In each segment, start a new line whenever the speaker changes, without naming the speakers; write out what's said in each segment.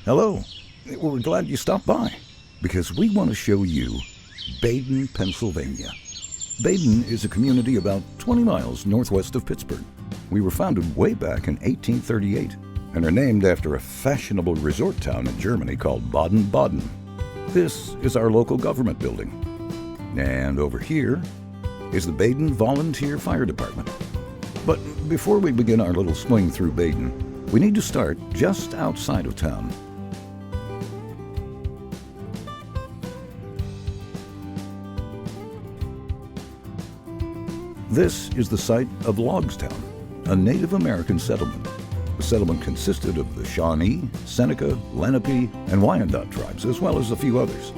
Hello. We're glad you stopped by because we want to show you Baden, Pennsylvania. Baden is a community about 20 miles northwest of Pittsburgh. We were founded way back in 1838 and are named after a fashionable resort town in Germany called Baden Borough. This is our local government building. And over here is the Baden Volunteer Fire Department. But before we begin our little swing through Baden, we need to start just outside of town. This is the site of Logstown, a Native American settlement. The settlement consisted of the Shawnee, Seneca, Lenape, and Wyandot tribes, as well as a few others.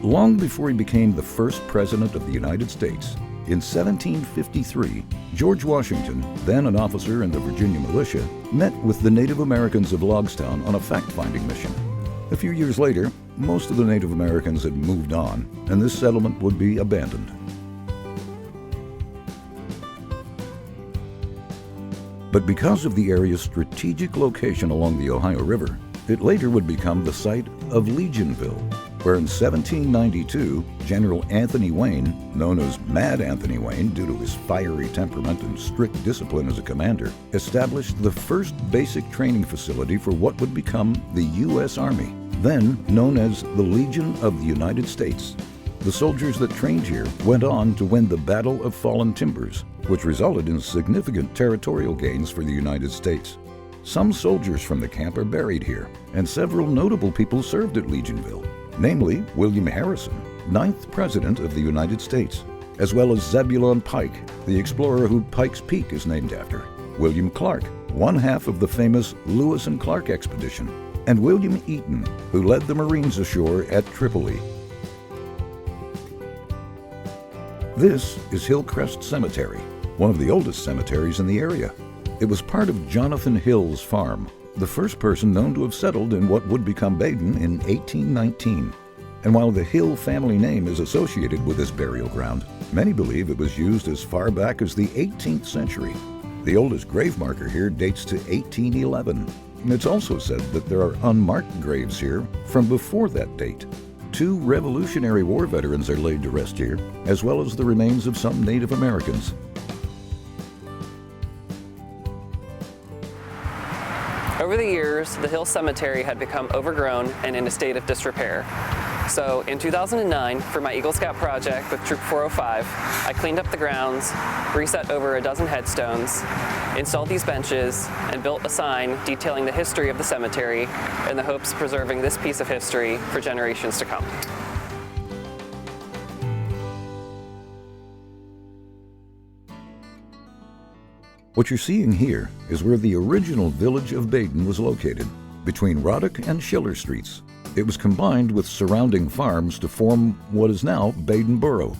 Long before he became the first president of the United States, in 1753, George Washington, then an officer in the Virginia militia, met with the Native Americans of Logstown on a fact-finding mission. A few years later, most of the Native Americans had moved on, and this settlement would be abandoned. But because of the area's strategic location along the Ohio River, it later would become the site of Legionville, where in 1792, General Anthony Wayne, known as Mad Anthony Wayne due to his fiery temperament and strict discipline as a commander, established the first basic training facility for what would become the U.S. Army, then known as the Legion of the United States. The soldiers that trained here went on to win the Battle of Fallen Timbers, which resulted in significant territorial gains for the United States. Some soldiers from the camp are buried here, and several notable people served at Legionville, namely William Harrison, 9th President of the United States, as well as Zebulon Pike, the explorer who Pike's Peak is named after, William Clark, one half of the famous Lewis and Clark expedition, and William Eaton, who led the Marines ashore at Tripoli. This is Hillcrest Cemetery, one of the oldest cemeteries in the area. It was part of Jonathan Hill's farm, the first person known to have settled in what would become Baden in 1819. And while the Hill family name is associated with this burial ground, many believe it was used as far back as the 18th century. The oldest grave marker here dates to 1811. And it's also said that there are unmarked graves here from before that date. 2 Revolutionary War veterans are laid to rest here, as well as the remains of some Native Americans.
Over the years, the Hill Cemetery had become overgrown and in a state of disrepair. So in 2009, for my Eagle Scout project with Troop 405, I cleaned up the grounds, reset over a dozen headstones, installed these benches, and built a sign detailing the history of the cemetery in the hopes of preserving this piece of history for generations to come.
What you're seeing here is where the original village of Baden was located, between Roddick and Schiller Streets. It was combined with surrounding farms to form what is now Baden Borough.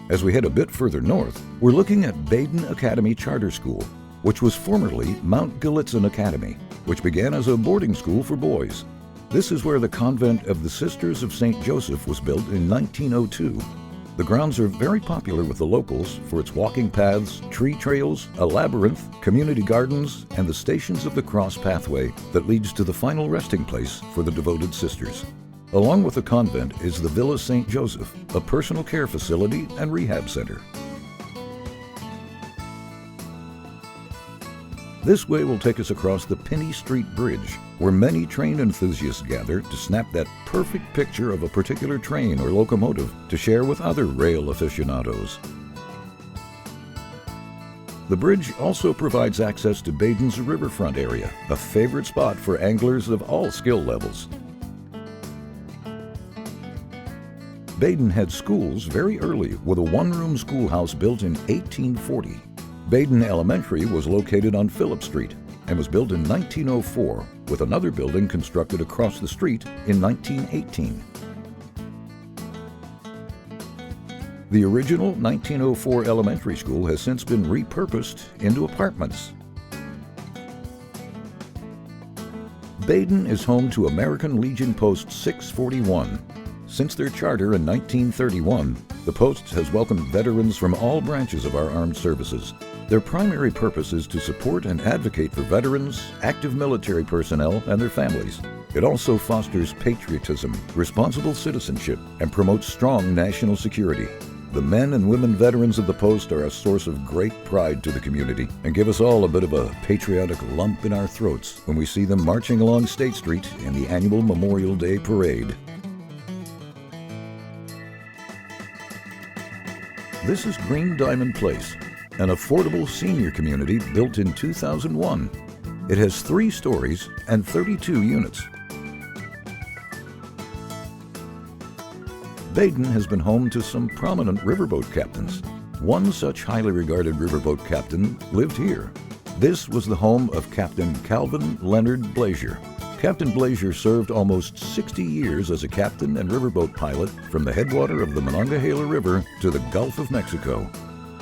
As we head a bit further north, we're looking at Baden Academy Charter School, which was formerly Mount Gallitzin Academy, which began as a boarding school for boys. This is where the convent of the Sisters of St. Joseph was built in 1902. The grounds are very popular with the locals for its walking paths, tree trails, a labyrinth, community gardens, and the Stations of the Cross pathway that leads to the final resting place for the devoted sisters. Along with the convent is the Villa St. Joseph, a personal care facility and rehab center. This way will take us across the Penny Street Bridge, where many train enthusiasts gather to snap that perfect picture of a particular train or locomotive to share with other rail aficionados. The bridge also provides access to Baden's riverfront area, a favorite spot for anglers of all skill levels. Baden had schools very early, with a one-room schoolhouse built in 1840. Baden Elementary was located on Phillip Street and was built in 1904, with another building constructed across the street in 1918. The original 1904 elementary school has since been repurposed into apartments. Baden is home to American Legion Post 641. Since their charter in 1931, The post has welcomed veterans from all branches of our armed services. Their primary purpose is to support and advocate for veterans, active military personnel, and their families. It also fosters patriotism, responsible citizenship, and promotes strong national security. The men and women veterans of the post are a source of great pride to the community and give us all a bit of a patriotic lump in our throats when we see them marching along State Street in the annual Memorial Day Parade. This is Green Diamond Place, an affordable senior community built in 2001. It has 3 stories and 32 units. Baden has been home to some prominent riverboat captains. One such highly regarded riverboat captain lived here. This was the home of Captain Calvin Leonard Blazier. Captain Blazier served almost 60 years as a captain and riverboat pilot from the headwater of the Monongahela River to the Gulf of Mexico.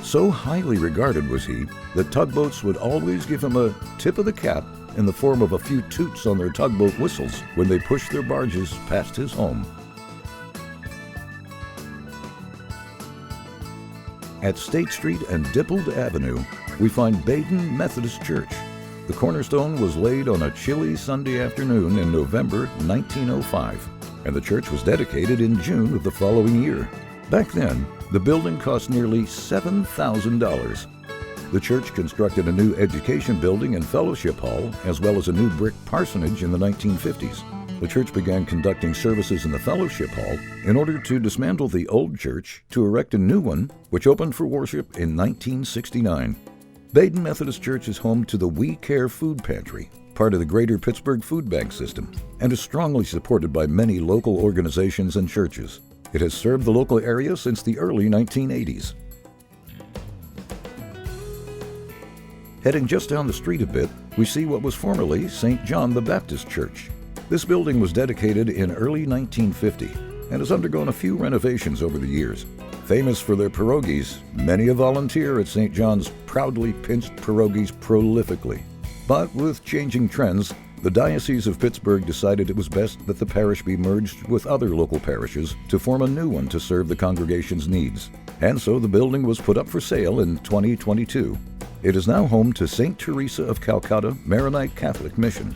So highly regarded was he that tugboats would always give him a tip of the cap in the form of a few toots on their tugboat whistles when they pushed their barges past his home. At State Street and Dippled Avenue, we find Baden Methodist Church. The cornerstone was laid on a chilly Sunday afternoon in November 1905, and the church was dedicated in June of the following year. Back then, the building cost nearly $7,000. The church constructed a new education building and fellowship hall, as well as a new brick parsonage in the 1950s. The church began conducting services in the fellowship hall in order to dismantle the old church to erect a new one, which opened for worship in 1969. Baden Methodist Church is home to the We Care Food Pantry, part of the Greater Pittsburgh Food Bank System, and is strongly supported by many local organizations and churches. It has served the local area since the early 1980s. Heading just down the street a bit, we see what was formerly St. John the Baptist Church. This building was dedicated in early 1950 and has undergone a few renovations over the years. Famous for their pierogies, many a volunteer at St. John's proudly pinched pierogies prolifically. But with changing trends, the Diocese of Pittsburgh decided it was best that the parish be merged with other local parishes to form a new one to serve the congregation's needs. And so the building was put up for sale in 2022. It is now home to St. Teresa of Calcutta Maronite Catholic Mission.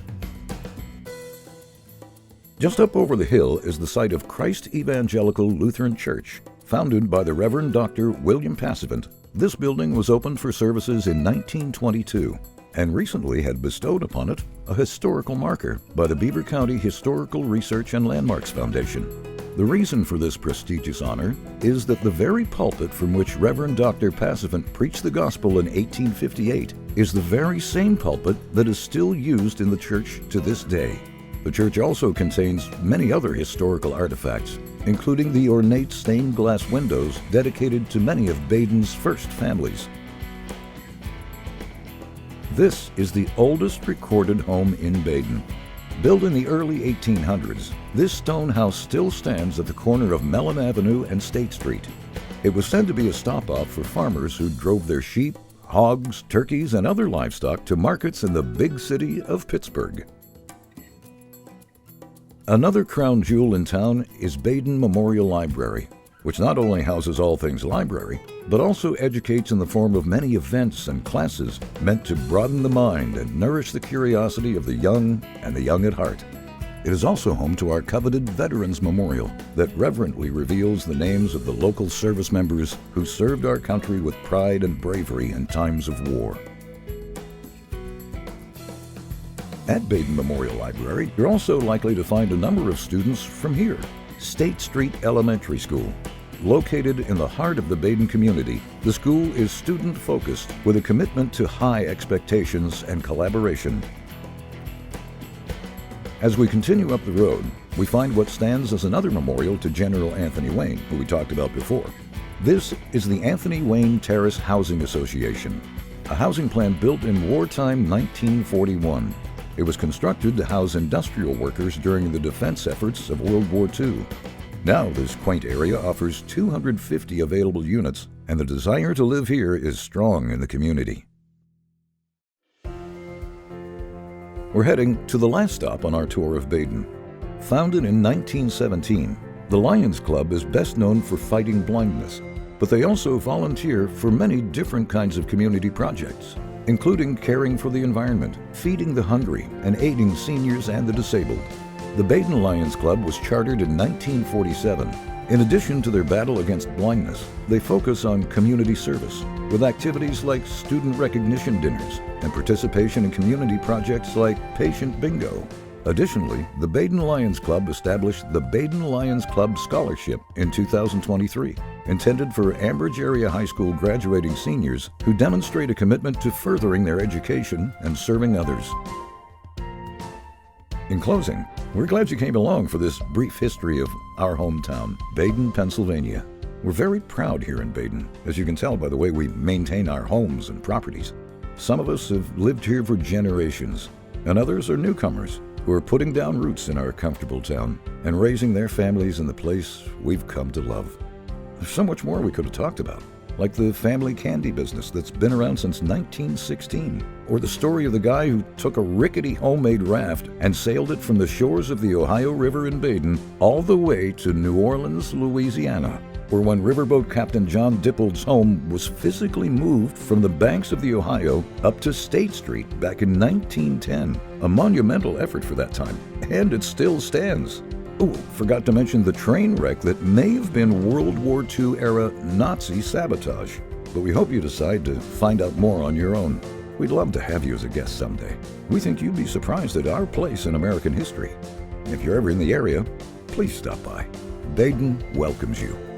Just up over the hill is the site of Christ Evangelical Lutheran Church. Founded by the Reverend Dr. William Passavant, this building was opened for services in 1922 and recently had bestowed upon it a historical marker by the Beaver County Historical Research and Landmarks Foundation. The reason for this prestigious honor is that the very pulpit from which Reverend Dr. Passavant preached the gospel in 1858 is the very same pulpit that is still used in the church to this day. The church also contains many other historical artifacts, including the ornate stained glass windows dedicated to many of Baden's first families. This is the oldest recorded home in Baden. Built in the early 1800s, this stone house still stands at the corner of Mellon Avenue and State Street. It was said to be a stop-off for farmers who drove their sheep, hogs, turkeys, and other livestock to markets in the big city of Pittsburgh. Another crown jewel in town is Baden Memorial Library, which not only houses all things library, but also educates in the form of many events and classes meant to broaden the mind and nourish the curiosity of the young and the young at heart. It is also home to our coveted Veterans Memorial that reverently reveals the names of the local service members who served our country with pride and bravery in times of war. At Baden Memorial Library, you're also likely to find a number of students from here. State Street Elementary School. Located in the heart of the Baden community, the school is student-focused with a commitment to high expectations and collaboration. As we continue up the road, we find what stands as another memorial to General Anthony Wayne, who we talked about before. This is the Anthony Wayne Terrace Housing Association, a housing plan built in wartime 1941. It was constructed to house industrial workers during the defense efforts of World War II. Now, this quaint area offers 250 available units, and the desire to live here is strong in the community. We're heading to the last stop on our tour of Baden. Founded in 1917, The Lions Club is best known for fighting blindness, but they also volunteer for many different kinds of community projects, including caring for the environment, feeding the hungry, and aiding seniors and the disabled. The Baden Lions Club was chartered in 1947. In addition to their battle against blindness, they focus on community service, with activities like student recognition dinners and participation in community projects like Patient Bingo. Additionally, the Baden Lions Club established the Baden Lions Club Scholarship in 2023, intended for Ambridge Area High School graduating seniors who demonstrate a commitment to furthering their education and serving others. In closing, we're glad you came along for this brief history of our hometown, Baden, Pennsylvania. We're very proud here in Baden, as you can tell by the way we maintain our homes and properties. Some of us have lived here for generations, and others are newcomers who are putting down roots in our comfortable town and raising their families in the place we've come to love. There's so much more we could have talked about, like the family candy business that's been around since 1916, or the story of the guy who took a rickety homemade raft and sailed it from the shores of the Ohio River in Baden all the way to New Orleans, Louisiana, or when riverboat Captain John Dippold's home was physically moved from the banks of the Ohio up to State Street back in 1910, a monumental effort for that time, and it still stands. Oh, forgot to mention the train wreck that may have been World War II-era Nazi sabotage. But we hope you decide to find out more on your own. We'd love to have you as a guest someday. We think you'd be surprised at our place in American history. If you're ever in the area, please stop by. Baden welcomes you.